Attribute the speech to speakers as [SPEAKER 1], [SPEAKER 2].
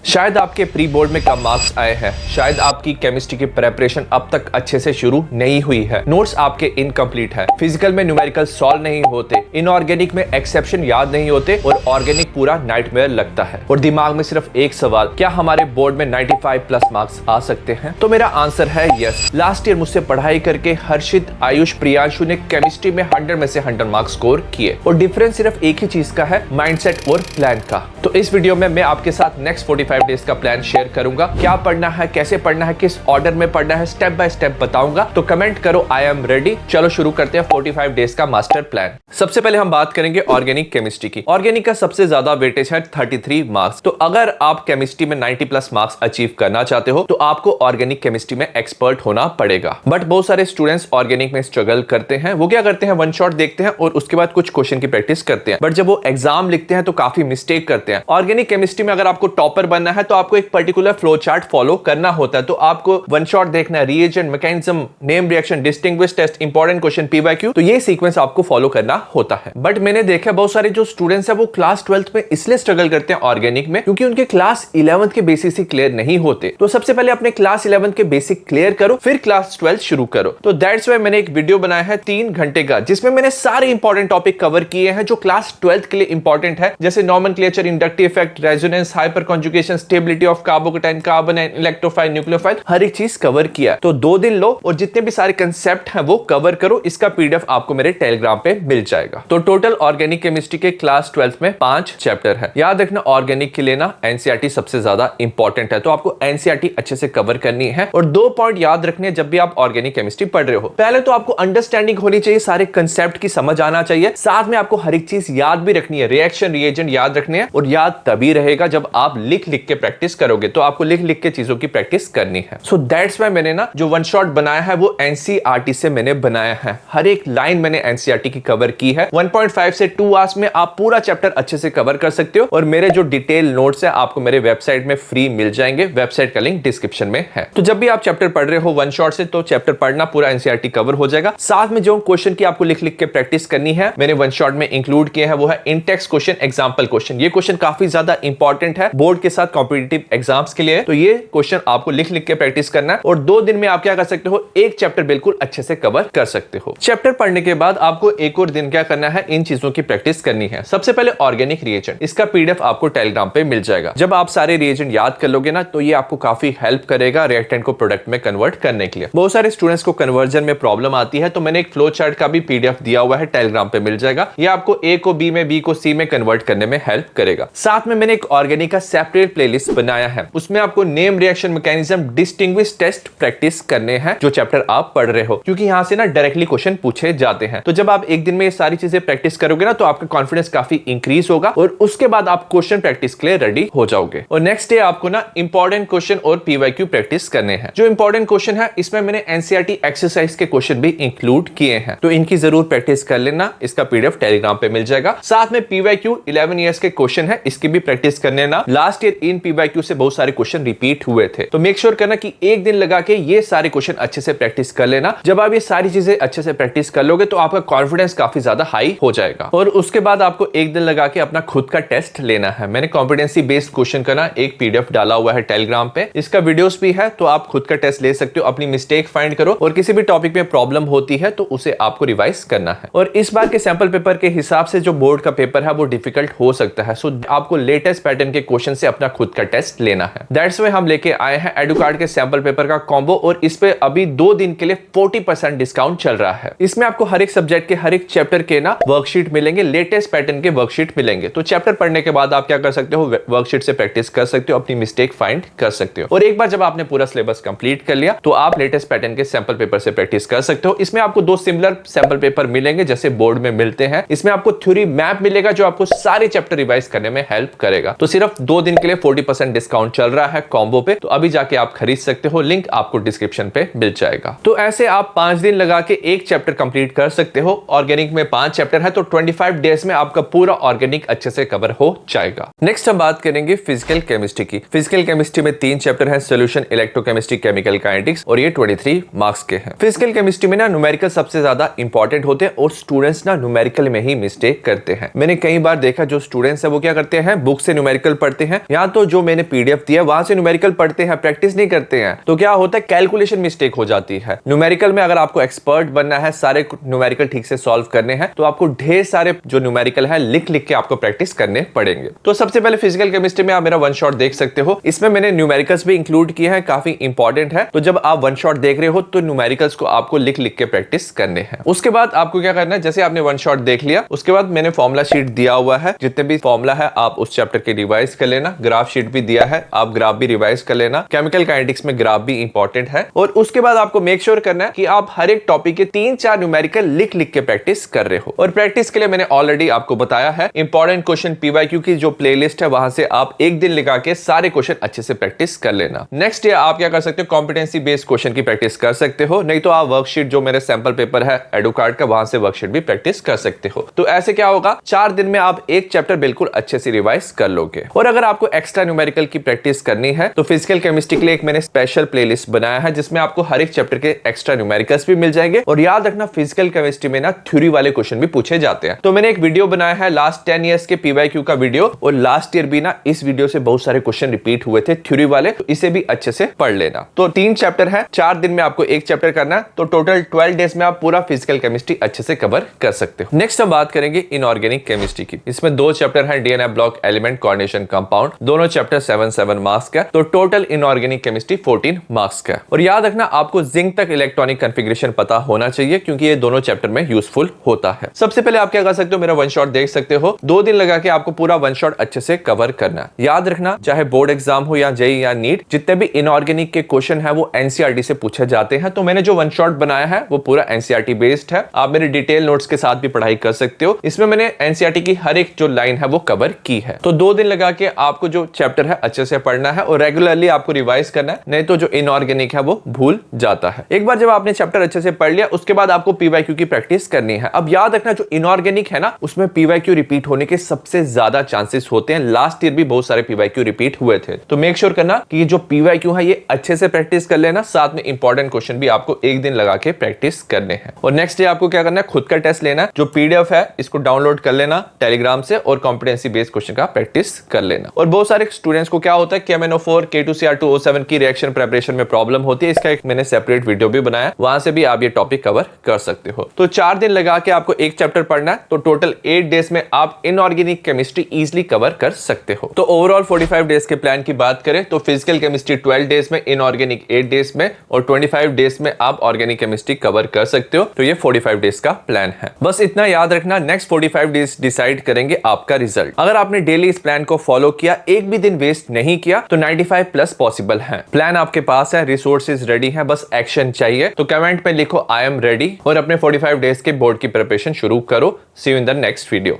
[SPEAKER 1] शायद आपके pre board में कम मार्क्स आए हैं, शायद आपकी केमिस्ट्री की प्रेपरेशन अब तक अच्छे से शुरू नहीं हुई है, नोट्स आपके इनकम्प्लीट है, फिजिकल में न्यूमेरिकल सॉल्व नहीं होते, इनऑर्गेनिक में एक्सेप्शन याद नहीं होते और ऑर्गेनिक पूरा नाइटमेयर लगता है और दिमाग में सिर्फ एक सवाल, क्या हमारे बोर्ड में 95 प्लस मार्क्स आ सकते हैं? तो मेरा आंसर है यस। लास्ट ईयर मुझसे पढ़ाई करके हर्षित, आयुष, प्रियांशु ने केमिस्ट्री में 100 में से 100 मार्क्स स्कोर किए और डिफरेंस सिर्फ एक ही चीज का है, माइंडसेट और प्लान का। तो इस वीडियो में मैं आपके साथ नेक्स्ट 45 डेज का प्लान शेयर करूंगा। क्या पढ़ना है, कैसे पढ़ना है, किस ऑर्डर में पढ़ना है, स्टेप बाय स्टेप बताऊंगा। तो कमेंट करो आई एम रेडी। चलो शुरू करते हैं 45 डेज का मास्टर प्लान। सबसे पहले हम बात करेंगे ऑर्गेनिक केमिस्ट्री की। ऑर्गेनिक का सबसे ज्यादा वेटेज है 33 मार्क्स। तो अगर आप केमिस्ट्री में 90 प्लस मार्क्स अचीव करना चाहते हो तो आपको ऑर्गेनिक केमिस्ट्री में एक्सपर्ट होना पड़ेगा। बट बहुत सारे स्टूडेंट्स ऑर्गेनिक में स्ट्रगल करते हैं। वो क्या करते हैं, वन शॉट देखते हैं और उसके बाद कुछ क्वेश्चन की प्रैक्टिस करते हैं, बट जब वो एग्जाम लिखते हैं तो काफी मिस्टेक करते हैं। ऑर्गेनिक केमिस्ट्री में अगर आपको टॉपर बनना है तो आपको एक पर्टिकुलर फ्लो चार्ट फॉलो करना होता है। तो आपको वन शॉट देखना है, reagent, mechanism, name reaction, distinguish test, important question, PYQ, तो ये सीक्वेंस आपको फॉलो करना होता है। बट मैंने देखा बहुत सारे जो स्टूडेंट्स हैं वो क्लास 12th में इसलिए स्ट्रगल करते हैं ऑर्गेनिक में क्योंकि उनके क्लास 11th के बेसिक ही क्लियर नहीं होते। तो सबसे पहले अपने क्लास 11th के बेसिक क्लियर करो, फिर क्लास 12th शुरू करो। तो दैट्स व्हाई मैंने एक वीडियो बनाया है 3 घंटे का, जिसमें मैंने सारे इंपॉर्टेंट टॉपिक कवर किए हैं जो क्लास 12th के लिए इंपॉर्टेंट है, जैसे nomenclature, inductive effect, resonance, hyper conjugation, stability of carbocation, carbon and electrophile, nucleophile, हर एक चीज कवर किया। तो 2 दिन लो और जितने भी सारे कंसेप्ट हैं वो कवर करो। इसका पीडीएफ आपको मेरे टेलीग्राम पे मिल जाएगा। तो टोटल ऑर्गेनिक केमिस्ट्री के क्लास 12th में 5 चैप्टर है। याद रखना ऑर्गेनिक के लिए ना एनसीईआरटी सबसे ज्यादा इंपॉर्टेंट है, तो आपको एनसीईआरटी अच्छे से कवर करनी है। और 2 पॉइंट याद रखने जब भी आप ऑर्गेनिक केमिस्ट्री पढ़ रहे हो, पहले तो आपको अंडरस्टैंडिंग होनी चाहिए, सारे कंसेप्ट की समझ आना चाहिए, साथ में आपको हर एक चीज याद भी रखनी है, रिएक्शन, रिएजेंट याद रखने हैं। और याद तभी रहेगा जब आप लिख लिख के प्रैक्टिस करोगे, तो आपको लिख लिख के चीजों की प्रैक्टिस करनी है। सो दैट्स व्हाई मैंने ना जो वन शॉट बनाया है वो एनसीईआरटी से मैंने बनाया है। हर एक लाइन मैंने एनसीईआरटी की कवर की है। 1.5 से 2 आवर्स में आप पूरा चैप्टर अच्छे से कवर कर सकते हो। और मेरे जो डिटेल नोट्स है आपको मेरे वेबसाइट में फ्री मिल जाएंगे, वेबसाइट का लिंक डिस्क्रिप्शन में है। तो जब भी आप चैप्टर पढ़ रहे हो वन शॉट से, तो चैप्टर पढ़ना, पूरा एनसीईआरटी कवर हो जाएगा। साथ में जो क्वेश्चन की आपको लिख लिख के प्रैक्टिस करनी है मैंने वन शॉट में इंक्लूड किए हैं, वो है इन-टेक्स्ट क्वेश्चन, एग्जांपल क्वेश्चन। ये क्वेश्चन काफी ज्यादा इंपॉर्टेंट है बोर्ड के साथ कॉम्पिटिटिव एग्जाम्स के लिए। तो ये क्वेश्चन आपको लिख लिख के प्रैक्टिस करना है और 2 दिन में आप क्या कर सकते हो, एक चैप्टर बिल्कुल अच्छे से कवर कर सकते हो। चैप्टर पढ़ने के बाद आपको एक और दिन क्या करना है, इन चीजों की प्रैक्टिस करनी है। सबसे पहले ऑर्गेनिक रिएजेंट, इसका पीडीएफ आपको टेलीग्राम पे मिल जाएगा। जब आप सारे रिएजेंट याद कर लोगे ना तो ये आपको काफी हेल्प करेगा रिएक्टेंट को प्रोडक्ट में कन्वर्ट करने के लिए। बहुत सारे स्टूडेंट्स को कन्वर्जन में प्रॉब्लम आती है, तो मैंने एक फ्लो चार्ट का भी पीडीएफ दिया हुआ है, टेलीग्राम पे मिल जाएगा। ये आपको ए को बी में, बी को सी में कन्वर्ट करने में हेल्प करेगा। साथ में मैंने एक ऑर्गेनिक का सेपरेट प्लेलिस्ट बनाया है, उसमें आपको name reaction, mechanism, distinguish test practice करने हैं जो चैप्टर आप पढ़ रहे हो, क्योंकि यहां से ना डायरेक्टली क्वेश्चन पूछे जाते हैं। तो जब आप एक दिन में ये सारी चीजें प्रैक्टिस करोगे ना तो आपका कॉन्फिडेंस काफी इंक्रीज होगा और उसके बाद आप क्वेश्चन प्रैक्टिस के लिए रेडी हो जाओगे। और नेक्स्ट डे आपको ना इंपॉर्टेंट क्वेश्चन और पीवाईक्यू प्रैक्टिस करने हैं। जो इंपॉर्टेंट क्वेश्चन है इसमें मैंने एनसीईआरटी एक्सरसाइज के क्वेश्चन भी इंक्लूड किए हैं, तो इनकी जरूर प्रैक्टिस कर लेना। इसका पीडीएफ टेलीग्राम पे मिल जाएगा। साथ में पीवाईक्यू 11 ईयर्स के क्वेश्चन है, इसकी भी प्रैक्टिस करने ना। लास्ट ईयर इन पीवाईक्यू से बहुत सारे क्वेश्चन रिपीट हुए थे, तो मेक श्योर करना कि एक दिन लगा के ये सारे क्वेश्चन अच्छे से प्रैक्टिस कर लेना। जब आप ये सारी चीजें अच्छे से प्रैक्टिस कर लोगे तो आपका कॉन्फिडेंस काफी ज्यादा हाई हो जाएगा। और उसके बाद आपको एक दिन लगा के अपना खुद का टेस्ट लेना है। मैंने कॉम्पिटेंसी बेस्ड क्वेश्चन का ना एक पीडीएफ डाला हुआ है टेलीग्राम पे, इसका वीडियोस भी है, तो आप खुद का टेस्ट ले सकते हो। अपनी मिस्टेक फाइंड करो और किसी भी टॉपिक में प्रॉब्लम होती है तो उसे आपको रिवाइज करना है। और इस बार के सैंपल पेपर के हिसाब से जो बोर्ड का पेपर है वो डिफिकल्ट हो सकता है, सो आपको लेटेस्ट पैटर्न के क्वेश्चन से अपना खुद का टेस्ट लेना है। दैट्स व्हाई हम लेके आए हैं एडुकार्ड के सैंपल पेपर का कॉम्बो, और इस पे अभी 2 दिन के लिए 40% डिस्काउंट चल रहा है। इसमें आपको हर एक सब्जेक्ट के हर एक चैप्टर के ना वर्कशीट मिलेंगे, लेटेस्ट पैटर्न के वर्कशीट मिलेंगे। तो चैप्टर पढ़ने के बाद आप क्या कर सकते हो, वर्कशीट से प्रैक्टिस कर सकते हो, अपनी मिस्टेक फाइंड कर सकते हो। और एक बार जब आपने पूरा सिलेबस कंप्लीट कर लिया तो आप लेटेस्ट पैटर्न के सैंपल पेपर से प्रैक्टिस कर सकते हो। इसमें आपको 2 सिमिलर सैंपल पेपर मिलेंगे जैसे बोर्ड में मिलते हैं। इसमें आपको थ्योरी मैप मिलेगा जो आपको सारे चैप्टर रिवाइज करने में हेल्प करेगा। तो सिर्फ 2 दिन के लिए 40% डिस्काउंट चल रहा है कॉम्बो पे, तो अभी जाके आप खरीद सकते हो, लिंक आपको डिस्क्रिप्शन पे मिल जाएगा। तो ऐसे आप 5 दिन लगा के एक चैप्टर कंप्लीट कर सकते हो। ऑर्गेनिक में 5 चैप्टर है, तो 25 डेज में आपका पूरा ऑर्गेनिक अच्छे से कवर हो जाएगा। नेक्स्ट हम बात करेंगे फिजिकल केमिस्ट्री की। फिजिकल केमिस्ट्री में 3 चैप्टर है, सोल्यूशन, इलेक्ट्रोकेमिस्ट्री, केमिकल काइनेटिक्स, और ये 23 मार्क्स के हैं। फिजिकल केमिस्ट्री में ना न्यूमेरिकल सबसे ज्यादा इंपॉर्टेंट होते हैं और स्टूडेंट्स ना न्यूमेरिकल में ही मिस्टेक करते हैं। मैंने कई बार देखा जो स्टूडेंट्स है वो क्या करते हैं, बुक से न्यूमेरिकल पढ़ते हैं, या तो जो मैंने पीडीएफ दिया वहां से न्यूमेरिकल पढ़ते हैं, प्रैक्टिस नहीं करते हैं, तो क्या होता है कैलकुलेशन मिस्टेक हो जाती है। न्यूमेरिकल में अगर आपको एक्सपर्ट बनना है, सारे न्यूमेरिकल ठीक से सॉल्व करने हैं, तो आपको ढेर सारे जो न्यूमेरिकल है लिख लिख के आपको प्रैक्टिस करने पड़ेंगे। तो सबसे पहले फिजिकल केमिस्ट्री में आप मेरा वन शॉट देख सकते हो, इसमें मैंने न्यूमेरिकल्स भी इंक्लूड किए हैं, काफी इंपॉर्टेंट है। तो जब आप वन शॉट देख रहे हो तो न्यूमेरिकल्स को आपको लिख लिख के प्रैक्टिस करने हैं। उसके बाद आपको क्या करना है, जैसे आपने वन शॉट देख लिया, उसके बाद मैंने फॉर्मुला शीट दिया हुआ है, जितने भी फॉर्मुला है आप उस चैप्टर के रिवाइज कर लेना। ग्राफ शीट भी दिया है, आप ग्राफ भी रिवाइज कर लेना। केमिकल काइनेटिक्स में ग्राफ भी इंपॉर्टेंट है। और उसके बाद आपको मेक श्योर करना है कि आप हर एक टॉपिक के 3-4 न्यूमेरिकल लिख लिख के प्रैक्टिस कर रहे हो। और प्रैक्टिस के लिए मैंने ऑलरेडी आपको बताया है इंपॉर्टेंट क्वेश्चन पीवाईक्यू की जो प्लेलिस्ट है, वहां से आप एक दिन लगा के सारे क्वेश्चन अच्छे से प्रैक्टिस कर लेना। नेक्स्ट डे आप क्या कर सकते हो, कॉम्पिटेंसी बेस्ड क्वेश्चन की प्रैक्टिस कर सकते हो, नहीं तो आप वर्कशीट जो मेरे सैंपल पेपर है एडुकार्ड का, वहां से वर्कशीट भी प्रैक्टिस कर सकते हो। तो ऐसे क्या होगा, 4 दिन में आप एक चैप्टर बिल्कुल अच्छे से रिवाइज कर लोगे। और अगर आपको एक्स्ट्रा न्यूमेरिकल की प्रैक्टिस करनी है तो फिजिकल केमिस्ट्री के लिए एक मैंने स्पेशल प्लेलिस्ट बनाया है, जिसमें आपको हर एक चैप्टर के एक्स्ट्रा न्यूमेरिकल्स भी मिल जाएंगे। और याद रखना फिजिकल केमिस्ट्री में ना थ्योरी वाले क्वेश्चन भी पूछे जाते हैं। तो मैंने एक वीडियो बनाया है लास्ट 10 इयर्स के पीवाईक्यू का वीडियो, और लास्ट ईयर भी ना इस वीडियो से बहुत सारे क्वेश्चन रिपीट हुए थे थ्योरी वाले, तो इसे भी अच्छे से पढ़ लेना। तो 3 चैप्टर है, 4 दिन में आपको एक चैप्टर करना है, तो टोटल 12 डेज में आप पूरा फिजिकल केमिस्ट्री अच्छे से कवर कर सकते हो। नेक्स्ट हम बात करेंगे इनऑर्गेनिक केमिस्ट्री की। इसमें 2 चैप्टर है, DNA block element coordination compound, दोनों चैप्टर 7 मार्क्स का, तो टोटल इनऑर्गेनिक केमिस्ट्री 14 मार्क्स का। और याद रखना आपको जिंक तक इलेक्ट्रॉनिक कॉन्फ़िगरेशन पता होना चाहिए, क्योंकि ये दोनों चैप्टर में यूजफुल होता है। सबसे पहले आप क्या कर सकते हो, मेरा वन शॉट देख सकते हो, 2 दिन लगा के आपको पूरा वन शॉट अच्छे से कवर करना है। याद रखना चाहे बोर्ड एग्जाम हो या जेईई या नीट, जितने भी इनऑर्गेनिक के क्वेश्चन है वो एनसीईआरटी से पूछे जाते हैं। तो मैंने जो वन शॉट बनाया है वो पूरा एनसीईआरटी बेस्ड है, आप मेरे डिटेल नोट्स के साथ भी पढ़ाई कर सकते हो। इसमें मैंने एनसीईआरटी की हर एक जो लाइन है वो कवर की है। तो 2 दिन लगा के आपको जो चैप्टर है अच्छे से पढ़ना है और रेगुलरली आपको रिवाइज करना है, नहीं तो जो इनऑर्गेनिक है वो भूल जाता है। एक बार जब आपने चैप्टर अच्छे से पढ़ लिया, उसके बाद आपको पीवाईक्यू की प्रैक्टिस करनी है। अब याद रखना जो इनऑर्गेनिक है ना, उसमें पीवाईक्यू रिपीट होने के सबसे ज्यादा चांसेस होते हैं। लास्ट ईयर भी बहुत सारे पीवाईक्यू रिपीट हुए थे, तो मेक श्योर करना कि ये जो पीवाईक्यू है ये अच्छे से प्रैक्टिस कर लेना, साथ में इंपॉर्टेंट क्वेश्चन भी आपको एक दिन लगा के प्रैक्टिस करने हैं। और नेक्स्ट डे आपको क्या करना है, खुद का टेस्ट लेना है। जो पीडीएफ है इसको डाउनलोड कर लेना टेलीग्राम से, और कॉम्पिटेंसी बेस्ड क्वेश्चन का प्रैक्टिस कर लेना। और बहुत सारे स्टूडेंट्स को क्या होता है, KMnO4 K2Cr2O7 की रिएक्शन प्रिपरेशन में प्रॉब्लम होती है, इसका एक मैंने सेपरेट वीडियो भी बनाया, वहां से भी आप ये टॉपिक कवर कर सकते हो। तो 4 दिन लगा के आपको एक चैप्टर पढ़ना है, तो टोटल 8 डेज में आप इनऑर्गेनिक केमिस्ट्री इजीली कवर कर सकते हो। तो ओवरऑल 45 डेज के प्लान की बात करें तो फिजिकल केमिस्ट्री 12 डेज में, इनऑर्गेनिक 8 डेज में, और 25 डेज में आप ऑर्गेनिक केमिस्ट्री कवर कर सकते हो। तो ये 45 डेज का प्लान है। बस इतना याद रखना, नेक्स्ट 45 डेज डिसाइड करेंगे आपका रिजल्ट। अगर आपने डेली इस प्लान को फॉलो किया, एक भी दिन वेस्ट नहीं किया, तो 95+ पॉसिबल है। प्लान आपके पास है, रिसोर्सेज रेडी है, बस एक्शन चाहिए। तो कमेंट में लिखो आई एम रेडी, और अपने 45 डेज के बोर्ड की प्रिपरेशन शुरू करो। See you in the next video.